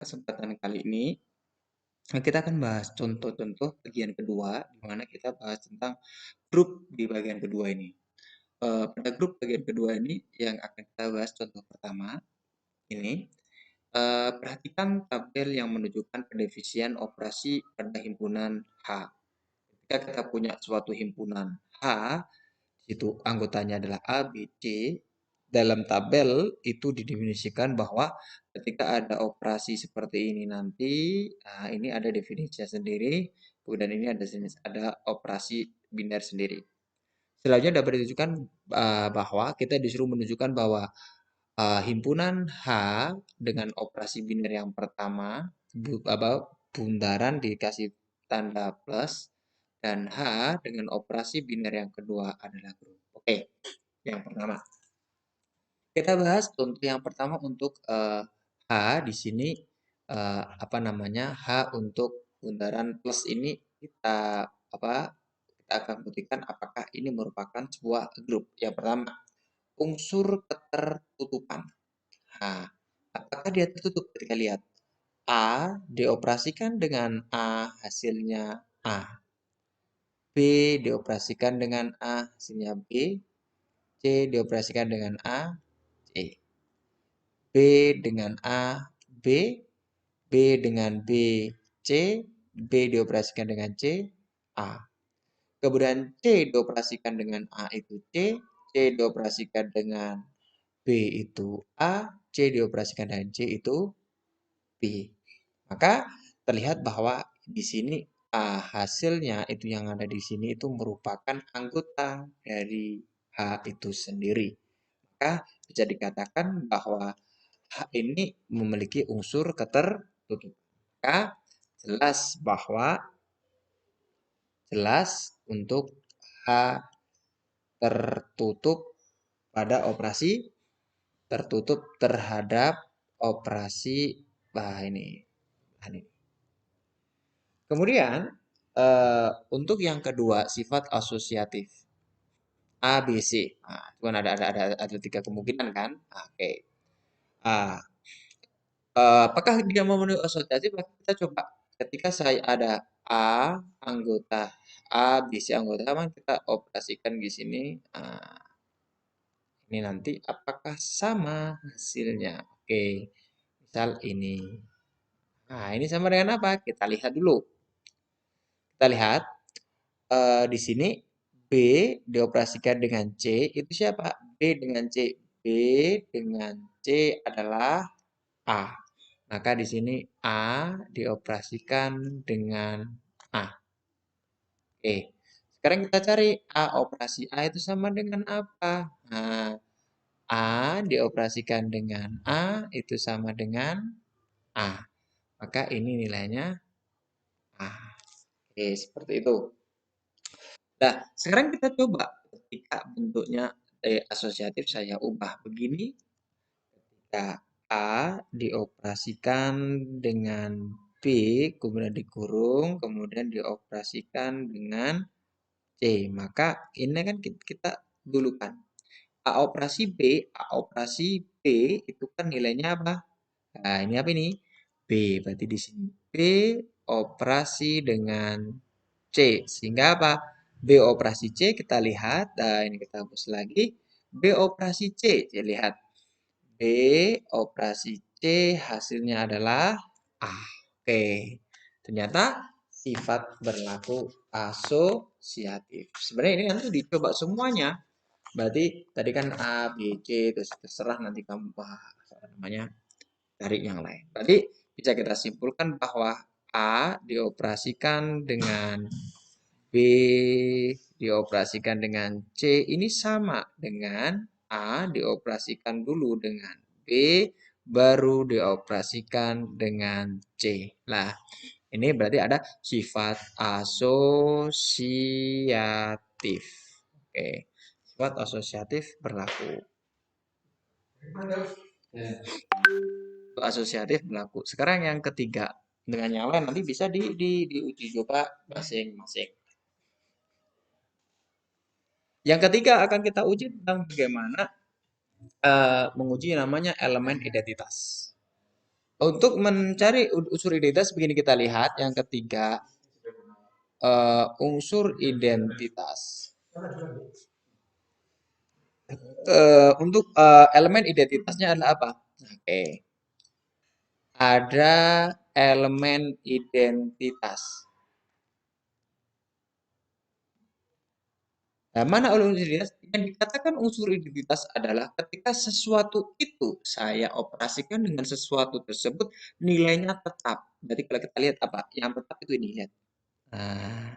Kesempatan kali ini kita akan bahas contoh-contoh bagian kedua, di mana kita bahas tentang grup di bagian kedua ini. Pada grup bagian kedua ini yang akan kita bahas contoh pertama ini, perhatikan tabel yang menunjukkan pendefisian operasi pada himpunan H. Ketika kita punya suatu himpunan H, itu anggotanya adalah A, B, C. Dalam tabel itu didefinisikan bahwa ketika ada operasi seperti ini nanti, ini ada definisinya sendiri, kemudian ini ada operasi biner sendiri. Selanjutnya dapat ditunjukkan bahwa kita disuruh menunjukkan bahwa himpunan H dengan operasi biner yang pertama, bundaran dikasih tanda plus, dan H dengan operasi biner yang kedua adalah grup. Oke, yang pertama. Kita bahas untuk yang pertama untuk H di sini H untuk bundaran plus ini kita akan buktikan apakah ini merupakan sebuah grup. Yang pertama, unsur ketertutupan. Nah, apakah dia tertutup ketika lihat A dioperasikan dengan A hasilnya A. B dioperasikan dengan A hasilnya B. C dioperasikan dengan A, C. B dengan A, B. B dengan B, C. B dioperasikan dengan C, A. Kemudian C dioperasikan dengan A itu C. C dioperasikan dengan B itu A. C dioperasikan dengan C itu B. Maka terlihat bahwa di sini hasilnya itu yang ada di sini itu merupakan anggota dari H itu sendiri. Maka bisa dikatakan bahwa H ini memiliki unsur ketertutupan. Maka jelas untuk H tertutup pada operasi tertutup terhadap operasi ini. Kemudian untuk yang kedua sifat asosiatif A, B, C. Nah, itu kan ada tiga kemungkinan kan? Oke. Apakah dia memenuhi asosiatif? Maka kita coba ketika saya ada A anggota A, B, C anggota, maka kita operasikan di sini. Ini nanti apakah sama hasilnya? Oke, misal ini. Nah, ini sama dengan apa? Kita lihat dulu. Kita lihat di sini B dioperasikan dengan C, itu siapa? B dengan C. B dengan C adalah A. Maka di sini A dioperasikan dengan A. Oke. Sekarang kita cari A operasi A itu sama dengan apa? Nah, A dioperasikan dengan A itu sama dengan A. Maka ini nilainya A. Oke, seperti itu. Nah, sekarang kita coba ketika bentuknya asosiatif saya ubah begini. Ketika A dioperasikan dengan B, kemudian dikurung, kemudian dioperasikan dengan C. Maka ini kan kita dulu kan. A operasi B itu kan nilainya apa? Nah, ini apa ini? B. Berarti di sini B operasi dengan C. Sehingga apa? B operasi C kita lihat. Nah, ini kita hapus lagi. B operasi C. Kita lihat. B operasi C hasilnya adalah A. Oke. Ternyata sifat berlaku asosiatif. Sebenarnya ini nanti dicoba semuanya. Berarti tadi kan A, B, C, terus terserah nanti kamu cari yang lain. Berarti bisa kita simpulkan bahwa A dioperasikan dengan B dioperasikan dengan C ini sama dengan A dioperasikan dulu dengan B baru dioperasikan dengan C. Nah, ini berarti ada sifat asosiatif. Oke, sifat asosiatif berlaku. Asosiatif berlaku. Sekarang yang ketiga, dengan yang lain nanti bisa diuji coba masing-masing. Yang ketiga akan kita uji tentang bagaimana menguji namanya elemen identitas. Untuk mencari unsur identitas begini kita lihat yang ketiga unsur identitas. Untuk elemen identitasnya adalah apa? Oke, ada elemen identitas. Nah, mana unsur identitas? Yang dikatakan unsur identitas adalah ketika sesuatu itu saya operasikan dengan sesuatu tersebut nilainya tetap. Berarti kalau kita lihat apa? Yang tetap itu ini lihat. Nah,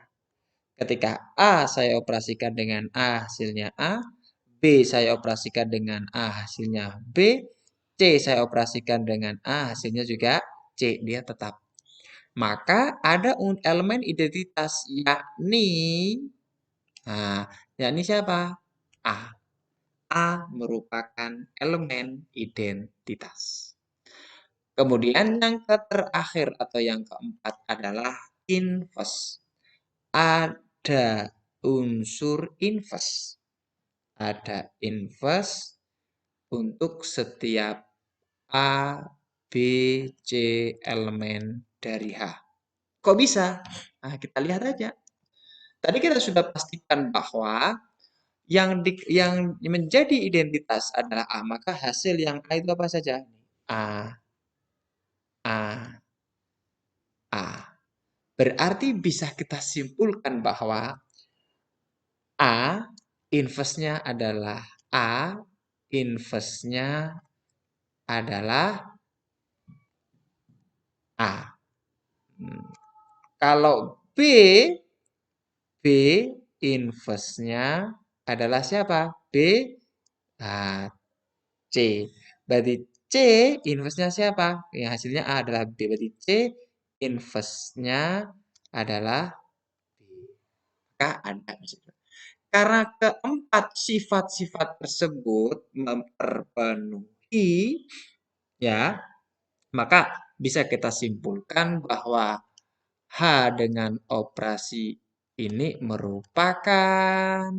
ketika A saya operasikan dengan A hasilnya A, B saya operasikan dengan A hasilnya B, C saya operasikan dengan A hasilnya juga C, dia tetap. Maka ada elemen identitas yakni yakni siapa? A. A merupakan elemen identitas. Kemudian yang terakhir atau yang keempat adalah inverse. Ada unsur inverse. Ada inverse untuk setiap A, B, C elemen dari H. Kok bisa? Nah, kita lihat aja. Tadi kita sudah pastikan bahwa yang menjadi identitas adalah A, maka hasil yang A itu apa saja? A, A, A. Berarti bisa kita simpulkan bahwa A inverse-nya adalah A, inverse-nya adalah A. Kalau B inverse-nya adalah siapa? B, ah, C. Berarti C inverse-nya siapa? Yang hasilnya A adalah B. Berarti C inverse-nya adalah B. Maka ada. Karena keempat sifat-sifat tersebut memperpenuhi, ya, maka bisa kita simpulkan bahwa H dengan operasi ini merupakan,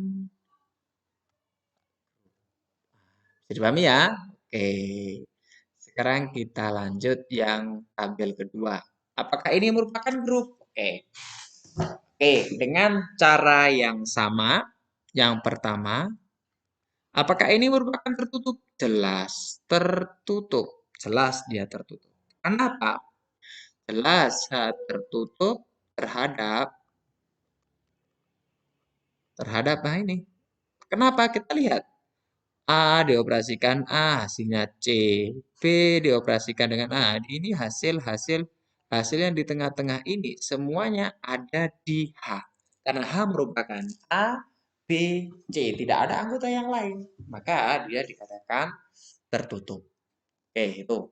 bisa dipahami ya? Oke. Sekarang kita lanjut yang tabel kedua. Apakah ini merupakan grup? Oke. Oke, dengan cara yang sama, yang pertama, apakah ini merupakan tertutup? Jelas tertutup. Jelas dia tertutup. Kenapa? Jelas tertutup terhadap nah ini. Kenapa? Kita lihat. A dioperasikan A, hasilnya C. B dioperasikan dengan A. Ini hasil yang di tengah-tengah ini semuanya ada di H. Karena H merupakan A, B, C. Tidak ada anggota yang lain. Maka dia dikatakan tertutup. Oke, itu.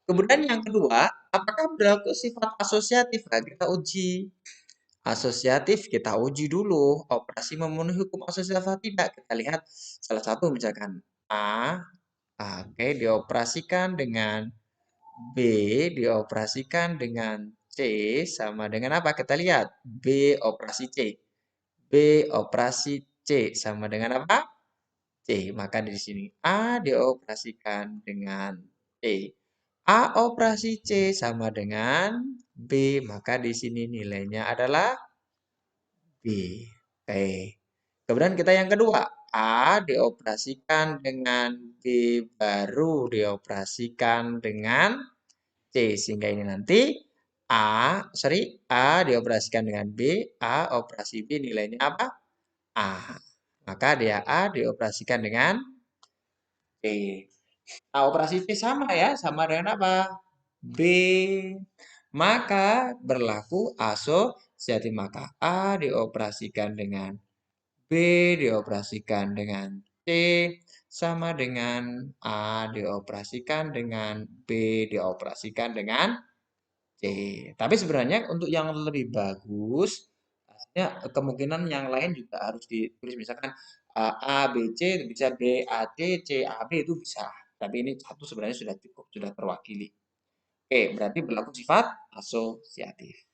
Kemudian yang kedua, apakah berlaku sifat asosiatif? Nah, kita uji. Asosiatif kita uji dulu. Operasi memenuhi hukum asosiatif atau tidak. Kita lihat salah satu misalkan A, oke, dioperasikan dengan B, dioperasikan dengan C, sama dengan apa? Kita lihat. B operasi C. B operasi C sama dengan apa? C. Maka di sini A dioperasikan dengan C. A operasi C sama dengan B. Maka di sini nilainya adalah B. Oke. Kemudian kita yang kedua. A dioperasikan dengan B baru dioperasikan dengan C. Sehingga ini nanti A dioperasikan dengan B, A operasi B nilainya apa? A. Maka dia A dioperasikan dengan B. Nah, operasi C sama ya, sama dengan apa? B. Maka berlaku asosiatif. Maka A dioperasikan dengan B dioperasikan dengan C sama dengan A dioperasikan dengan B dioperasikan dengan C. Tapi sebenarnya untuk yang lebih bagus, ya, kemungkinan yang lain juga harus ditulis. Misalkan A, B, C, bisa B, A, C, C, A, B itu bisa. Tapi ini satu sebenarnya sudah cukup, sudah terwakili. Oke, berarti berlaku sifat asosiatif.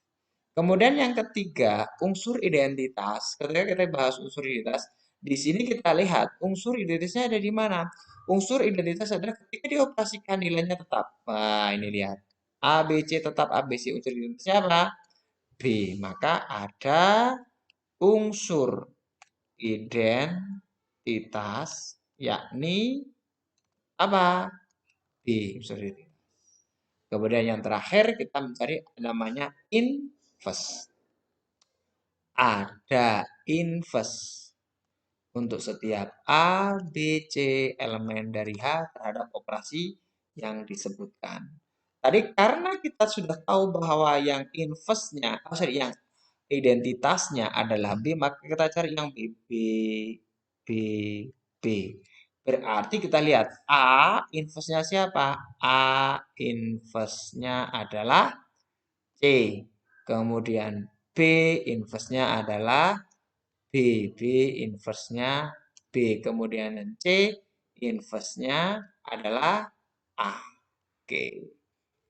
Kemudian yang ketiga, unsur identitas. Ketika kita bahas unsur identitas, Di sini kita lihat unsur identitasnya ada di mana. Unsur identitas adalah ketika dioperasikan nilainya tetap. Nah, ini lihat. A, B, C tetap A, B, C. Unsur identitasnya apa? B. Maka ada unsur identitas yakni apa? B. Unsur identitas. Kemudian yang terakhir kita mencari namanya inverse. Ada inverse untuk setiap A, B, C elemen dari H terhadap operasi yang disebutkan. Tadi karena kita sudah tahu bahwa yang inverse-nya, yang identitasnya adalah B, maka kita cari yang B, B, B, B. Berarti kita lihat A inverse-nya siapa? A inverse-nya adalah C. Kemudian B inverse-nya adalah B. B inverse-nya B. Kemudian C inverse-nya adalah A. Oke.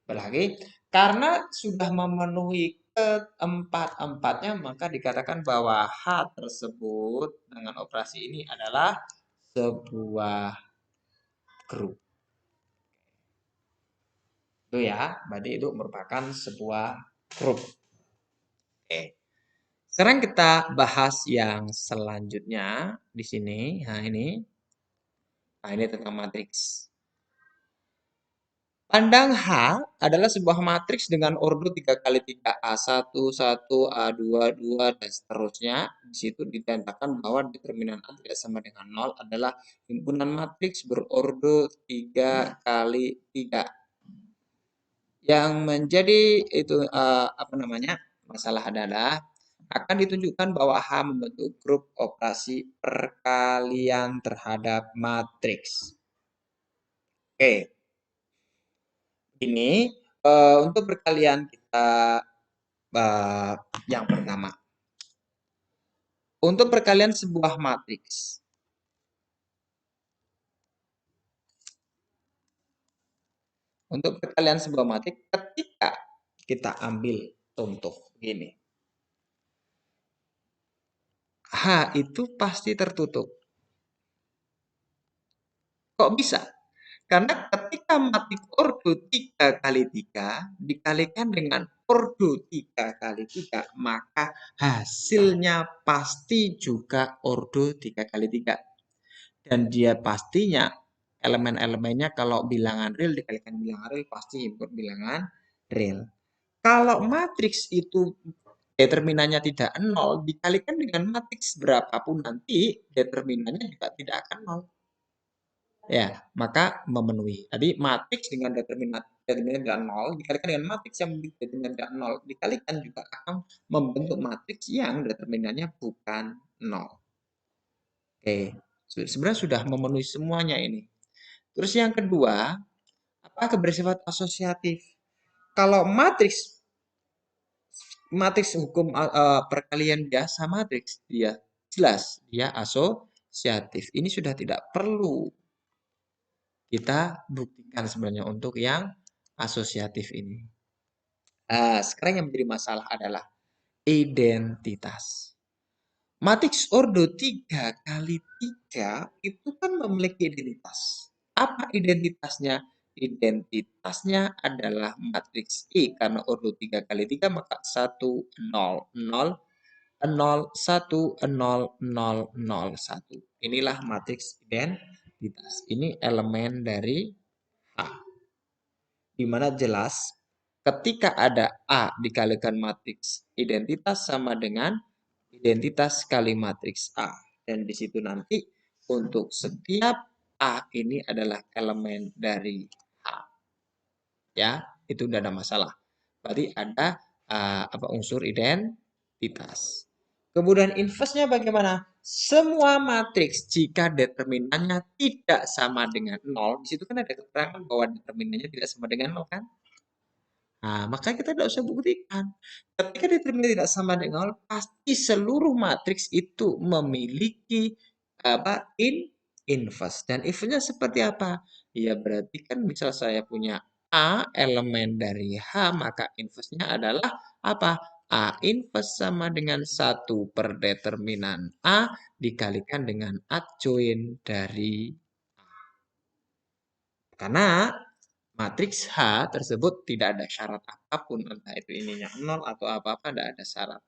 Berarti karena sudah memenuhi keempat-empatnya, maka dikatakan bahwa H tersebut dengan operasi ini adalah sebuah grup. Itu ya, berarti itu merupakan sebuah grup. Oke. Sekarang kita bahas yang selanjutnya di sini. Nah, ini. Nah, ini tentang matriks. Pandang H adalah sebuah matriks dengan ordo 3 kali 3 A1, 1, A2, 2, dan seterusnya. Di situ ditentangkan bahwa determinan A tidak sama dengan 0 adalah himpunan matriks berordo 3 kali 3. Yang menjadi itu masalah adalah akan ditunjukkan bahwa H membentuk grup operasi perkalian terhadap matriks. Oke. Ini untuk perkalian kita yang pertama. Untuk perkalian sebuah matriks. Untuk perkalian sebuah matriks ketika kita ambil contoh gini. H itu pasti tertutup. Kok bisa? Karena ketika matriks ordo 3 kali 3 dikalikan dengan ordo 3 kali 3, maka hasilnya pasti juga ordo 3 kali 3. Dan dia pastinya elemen-elemennya kalau bilangan real dikalikan bilangan real pasti input bilangan real. Kalau matriks itu determinannya tidak 0, dikalikan dengan matriks berapapun nanti determinannya juga tidak akan 0. Ya, maka memenuhi. Jadi matriks dengan determinan tidak 0 dikalikan dengan matriks yang determinan tidak 0 dikalikan juga akan membentuk matriks yang determinannya bukan 0. Oke, sebenarnya sudah memenuhi semuanya ini. Terus yang kedua, apakah bersifat asosiatif? Kalau matriks hukum perkalian biasa matriks, dia jelas dia asosiatif. Ini sudah tidak perlu kita buktikan sebenarnya untuk yang asosiatif ini. Sekarang yang menjadi masalah adalah identitas. Matriks ordo 3 kali 3 itu kan memiliki identitas. Apa identitasnya? Identitasnya adalah matriks I karena ordo 3 kali 3 maka 1, 0, 0, 0, 1, 0, 0, 0, 1. Inilah matriks identitas. Ini elemen dari H. Di mana jelas ketika ada A dikalikan matriks identitas sama dengan identitas kali matriks A. Dan di situ nanti untuk setiap A ini adalah elemen dari H. Ya, itu tidak ada masalah. Berarti ada unsur identitas. Kemudian inverse-nya bagaimana? Semua matriks jika determinannya tidak sama dengan 0, di situ kan ada keterangan bahwa determinannya tidak sama dengan 0 kan? Nah, maka kita tidak usah buktikan. Ketika determinan tidak sama dengan 0, pasti seluruh matriks itu memiliki inverse. Dan inverse-nya seperti apa? Ya berarti kan misal saya punya A elemen dari H, maka inverse-nya adalah apa? A inverse sama dengan 1 per determinan A dikalikan dengan adjoin dari karena matriks H tersebut tidak ada syarat apapun, entah itu ininya 0 atau apa-apa, tidak ada syarat.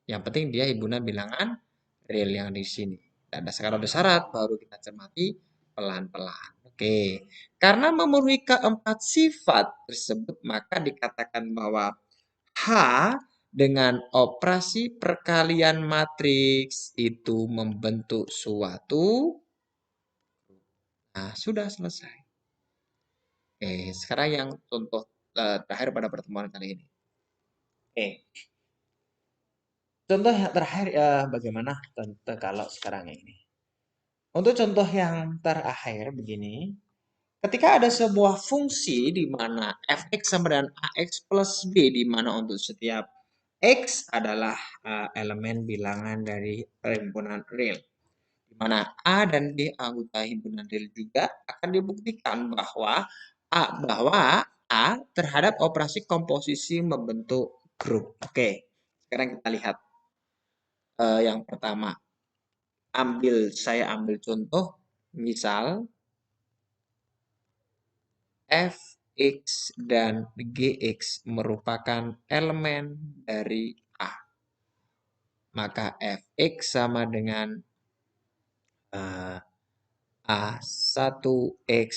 Yang penting dia himpunan bilangan real yang di sini. Kalau ada syarat, baru kita cermati pelan-pelan. Oke, karena memenuhi keempat sifat tersebut, maka dikatakan bahwa H dengan operasi perkalian matriks itu membentuk suatu. Nah, sudah selesai. Oke, sekarang yang contoh terakhir pada pertemuan kali ini. Oke, contoh yang terakhir bagaimana tentang kalau sekarang ini. Untuk contoh yang terakhir begini, ketika ada sebuah fungsi di mana fx sama dengan ax plus b, di mana untuk setiap x adalah elemen bilangan dari himpunan real, di mana A dan B anggota himpunan real juga, akan dibuktikan bahwa A terhadap operasi komposisi membentuk grup. Oke, sekarang kita lihat yang pertama. Saya ambil contoh, misal Fx dan Gx merupakan elemen dari A. Maka Fx sama dengan A1x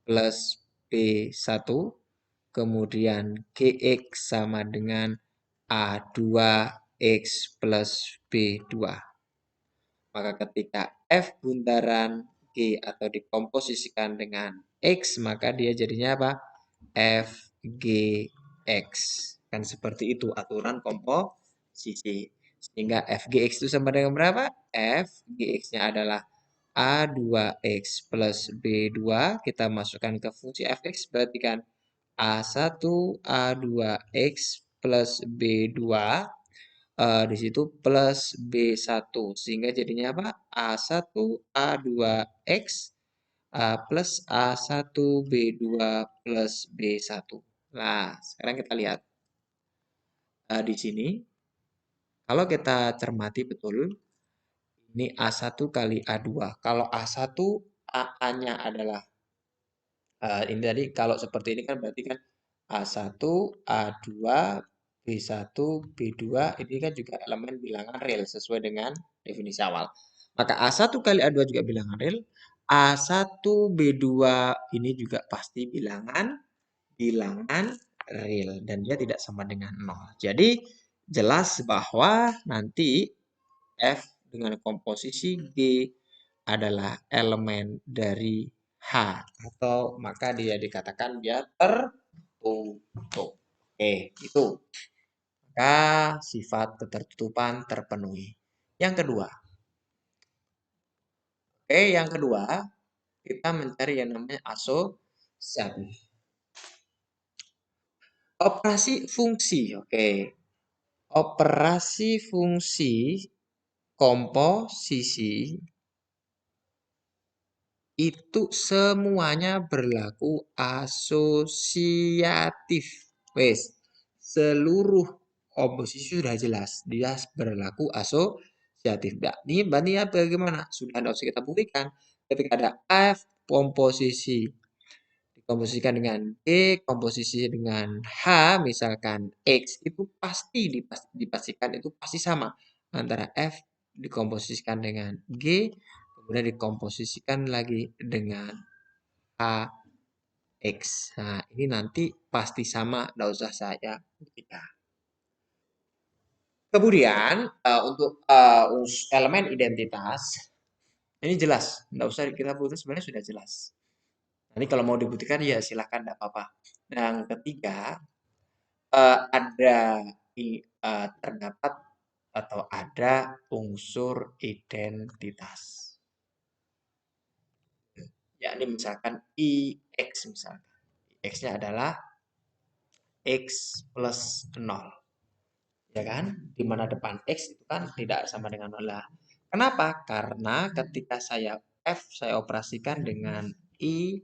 plus B1. Kemudian Gx sama dengan A2x plus B2. Maka ketika F bundaran G atau dikomposisikan dengan X, maka dia jadinya apa? FGX. Kan seperti itu aturan komposisi. Sehingga FGX itu sama dengan berapa? FGX-nya adalah A2X plus B2. Kita masukkan ke fungsi Fx, berarti kan A1, A2X plus B2 di situ plus B1 sehingga jadinya apa? A1 A2X plus A1 B2 plus B1. Nah, sekarang kita lihat di sini kalau kita cermati betul ini A1 kali A2. Kalau A1 AA-nya adalah ini tadi kalau seperti ini kan berarti kan A1, A2, B1, B2 ini kan juga elemen bilangan real sesuai dengan definisi awal. Maka A1 kali A2 juga bilangan real. A1 B2 ini juga pasti bilangan real dan dia tidak sama dengan 0. Jadi jelas bahwa nanti F dengan komposisi G adalah elemen dari H atau maka dia dikatakan dia tertutup. Oke, itu. Maka sifat ketertutupan terpenuhi. Yang kedua. Oke, yang kedua kita mencari yang namanya asosiasi. Operasi fungsi, oke. Operasi fungsi komposisi itu semuanya berlaku asosiatif. Wes, seluruh komposisi sudah jelas, dia berlaku asosiatif. Nah, ini berarti bagaimana? Sudah tidak usah kita buktikan. Ketika ada F komposisi dikomposisikan dengan D, komposisi dengan H, misalkan X, itu pasti dipastikan itu pasti sama antara F dikomposisikan dengan G, kemudian dikomposisikan lagi dengan H, X. Nah, ini nanti pasti sama, tidak usah saya buktikan. Kemudian untuk elemen identitas, ini jelas, tidak usah kita buktikan, sebenarnya sudah jelas. Nanti kalau mau dibuktikan ya silahkan, tidak apa-apa. Yang ketiga, ada terdapat atau ada unsur identitas. Yakni misalkan IX misalkan. IX-nya adalah X plus 0. Ya kan? Di mana depan X itu kan tidak sama dengan 0. Kenapa? Karena ketika saya operasikan dengan I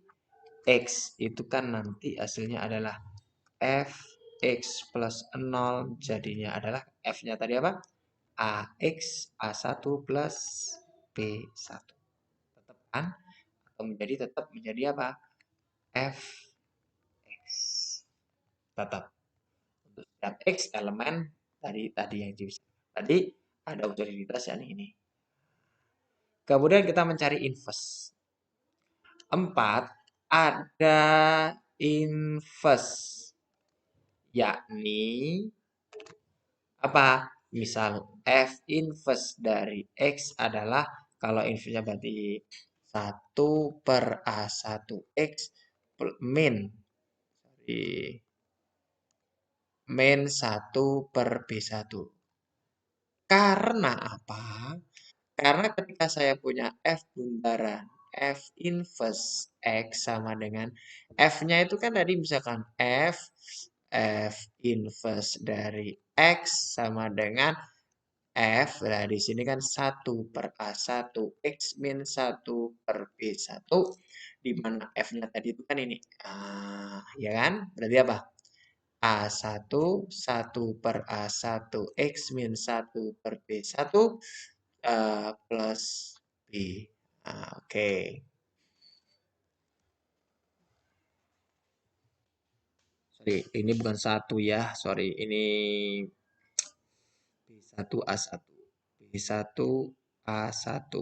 X itu kan nanti hasilnya adalah F X plus 0 jadinya adalah F-nya tadi apa? AX A1 plus B1. Tetap kan? Atau tetap menjadi apa? F tetap. Untuk setiap X elemen tadi yang bisa. Tadi ada utilitas yang ini. Kemudian kita mencari inverse. 4 ada inverse, yakni apa? Misal F inverse dari X adalah, kalau inverse-nya berarti 1/A1X min, min 1/B1. Karena apa? Karena ketika saya punya F bundaran F inverse X sama dengan F-nya itu kan tadi misalkan F inverse dari X sama dengan F. Nah, di sini kan 1/A1 X min 1/B1, di mana F-nya tadi itu kan ini. Ya kan? Berarti apa? A1 1/A1 X min 1/B1 plus B. Oke. Sorry, ini bukan satu ya. Sorry, ini B1 A1. B1 A1.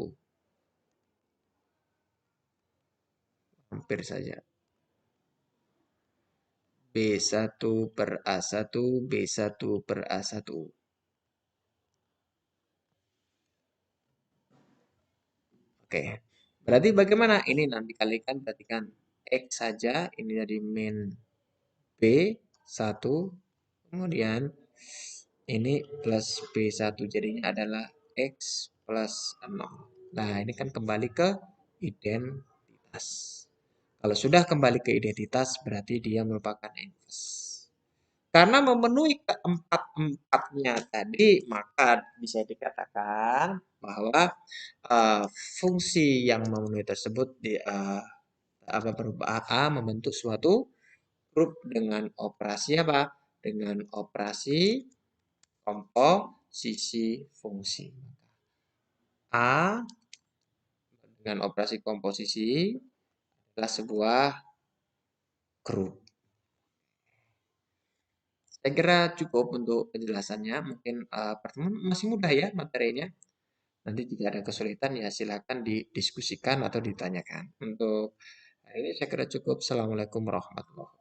Hampir saja. B1/A1, B1/A1. Oke. Berarti bagaimana? Ini nanti kalikan, berarti kan X saja. Ini dari min B1. Kemudian ini plus B1. Jadinya adalah X plus 0. Nah, ini kan kembali ke identitas. Kalau sudah kembali ke identitas, berarti dia merupakan inverse. Karena memenuhi keempat-empatnya tadi, maka bisa dikatakan bahwa uh, fungsi yang memenuhi tersebut berupa A membentuk suatu grup dengan operasi apa? Dengan operasi komposisi fungsi. A dengan operasi komposisi adalah sebuah grup. Saya kira cukup untuk penjelasannya. Mungkin pertemuan masih mudah ya materinya. Nanti jika ada kesulitan ya silakan didiskusikan atau ditanyakan. Untuk hari ini saya kira cukup. Assalamualaikum warahmatullahi wabarakatuh.